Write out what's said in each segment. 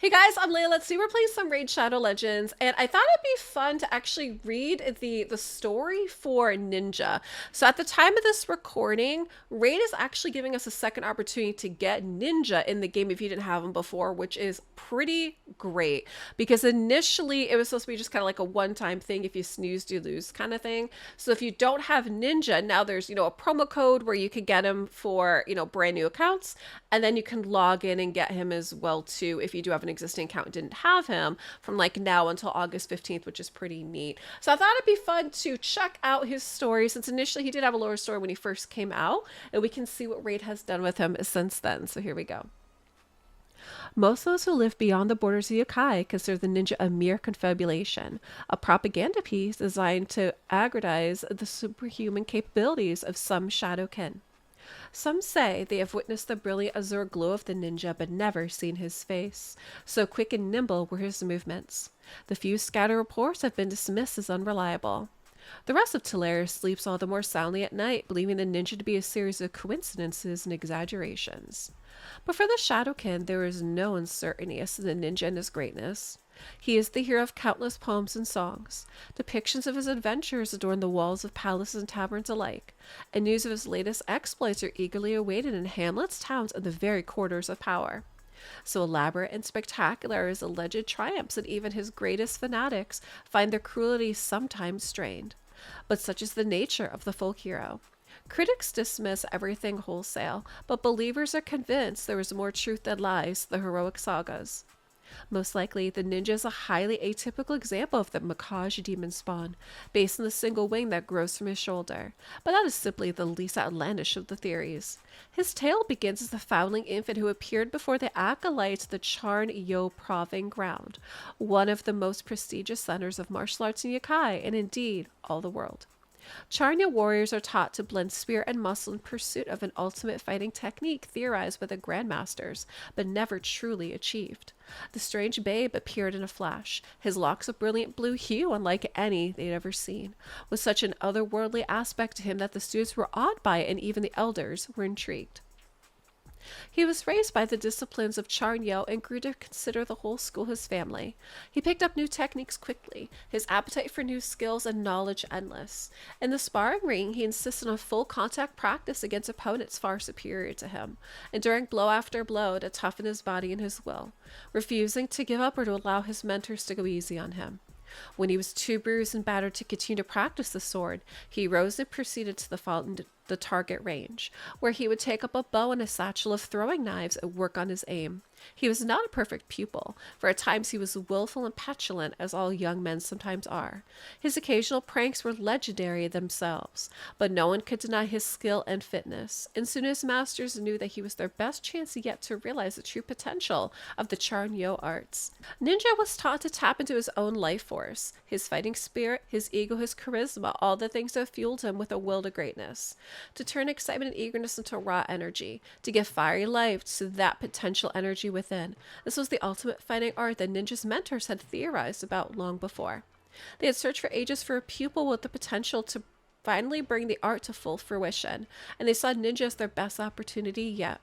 Hey guys, I'm Leila. Today we're playing some Raid Shadow Legends, and I thought it'd be fun to actually read the story for Ninja. So at the time of this recording, Raid is actually giving us a second opportunity to get Ninja in the game if you didn't have him before, which is pretty great because initially it was supposed to be just kind of like a one-time thing. If you snooze, you lose kind of thing. So if you don't have Ninja, now there's, a promo code where you can get him for, brand new accounts, and then you can log in and get him as well too if you do have an existing account and didn't have him from like now until August 15th, which is pretty neat. So I thought it'd be fun to check out his story since initially he did have a lower story when he first came out, and we can see what Raid has done with him since then. So here we go. Most of those who live beyond the borders of Yokai consider the ninja a mere confabulation, a propaganda piece designed to aggrandize the superhuman capabilities of some shadowkin. Some say they have witnessed the brilliant azure glow of the ninja but never seen his face. So quick and nimble were his movements. The few scattered reports have been dismissed as unreliable. The rest of Tulare sleeps all the more soundly at night, believing the ninja to be a series of coincidences and exaggerations. But for the Shadowkin, there is no uncertainty as to the ninja and his greatness. He is the hero of countless poems and songs. Depictions of his adventures adorn the walls of palaces and taverns alike, and news of his latest exploits are eagerly awaited in hamlets, towns, and the very quarters of power. So elaborate and spectacular are his alleged triumphs that even his greatest fanatics find their cruelty sometimes strained. But such is the nature of the folk hero. Critics dismiss everything wholesale, but believers are convinced there is more truth than lies to the heroic sagas. Most likely, the ninja is a highly atypical example of the Makaj demon spawn, based on the single wing that grows from his shoulder, but that is simply the least outlandish of the theories. His tale begins as the foundling infant who appeared before the acolytes of the Charn Yo Proving Ground, one of the most prestigious centers of martial arts in Yokai, and indeed, all the world. Charnya warriors are taught to blend spirit and muscle in pursuit of an ultimate fighting technique theorized by the grandmasters, but never truly achieved. The strange babe appeared in a flash, his locks of brilliant blue hue unlike any they'd ever seen, with such an otherworldly aspect to him that the students were awed by it and even the elders were intrigued. He was raised by the disciplines of Charnyo and grew to consider the whole school his family. He picked up new techniques quickly, his appetite for new skills and knowledge endless. In the sparring ring, he insisted on full contact practice against opponents far superior to him, enduring blow after blow to toughen his body and his will, refusing to give up or to allow his mentors to go easy on him. When he was too bruised and battered to continue to practice the sword, he rose and proceeded to the target range, where he would take up a bow and a satchel of throwing knives and work on his aim. He was not a perfect pupil, for at times he was willful and petulant, as all young men sometimes are. His occasional pranks were legendary themselves, but no one could deny his skill and fitness, and soon his masters knew that he was their best chance yet to realize the true potential of the Charnyo arts. Ninja was taught to tap into his own life force, his fighting spirit, his ego, his charisma, all the things that fueled him with a will to greatness, to turn excitement and eagerness into raw energy, to give fiery life to that potential energy within. This was the ultimate fighting art that Ninja's mentors had theorized about long before. They had searched for ages for a pupil with the potential to finally bring the art to full fruition, and they saw Ninja as their best opportunity yet.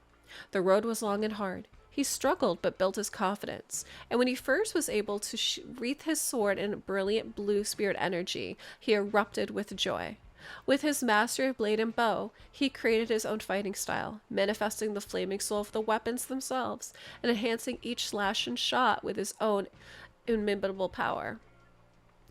The road was long and hard. He struggled but built his confidence, and when he first was able to wreathe his sword in brilliant blue spirit energy, he erupted with joy. With his mastery of blade and bow, he created his own fighting style, manifesting the flaming soul of the weapons themselves, and enhancing each slash and shot with his own inimitable power.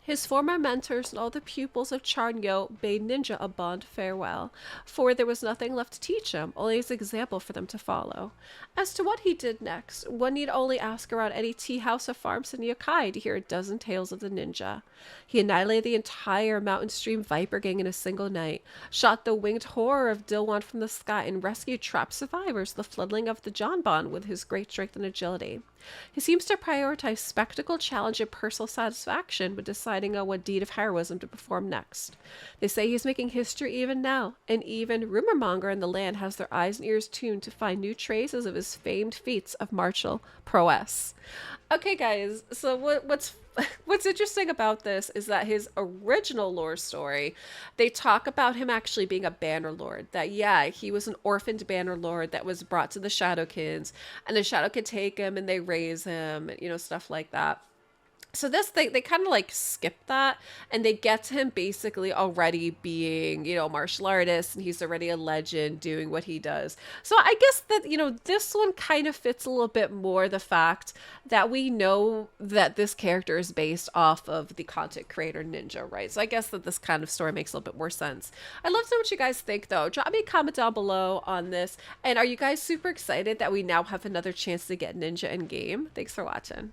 His former mentors and all the pupils of Charnyo bade Ninja a bond farewell, for there was nothing left to teach him, only his example for them to follow. As to what he did next, one need only ask around any tea house or farms in Yokai to hear a dozen tales of the ninja. He annihilated the entire mountain stream viper gang in a single night, shot the winged horror of Dilwan from the sky, and rescued trapped survivors, the floodling of the Janban, with his great strength and agility. He seems to prioritize spectacle, challenge, and personal satisfaction, but decided deciding on what deed of heroism to perform next. They say he's making history even now, and even rumor monger in the land has their eyes and ears tuned to find new traces of his famed feats of martial prowess. Okay, guys, so what's interesting about this is that his original lore story, they talk about him actually being a banner lord. That yeah, he was an orphaned banner lord that was brought to the Shadowkids, and the Shadowkin take him and they raise him, you know, stuff like that. So this they kind of like skip that, and they get to him basically already being, you know, a martial artist, and he's already a legend doing what he does. So I guess that, you know, this one kind of fits a little bit more the fact that we know that this character is based off of the content creator Ninja, right? So I guess that this kind of story makes a little bit more sense. I'd love to know what you guys think though. Drop me a comment down below on this. And are you guys super excited that we now have another chance to get Ninja in game? Thanks for watching.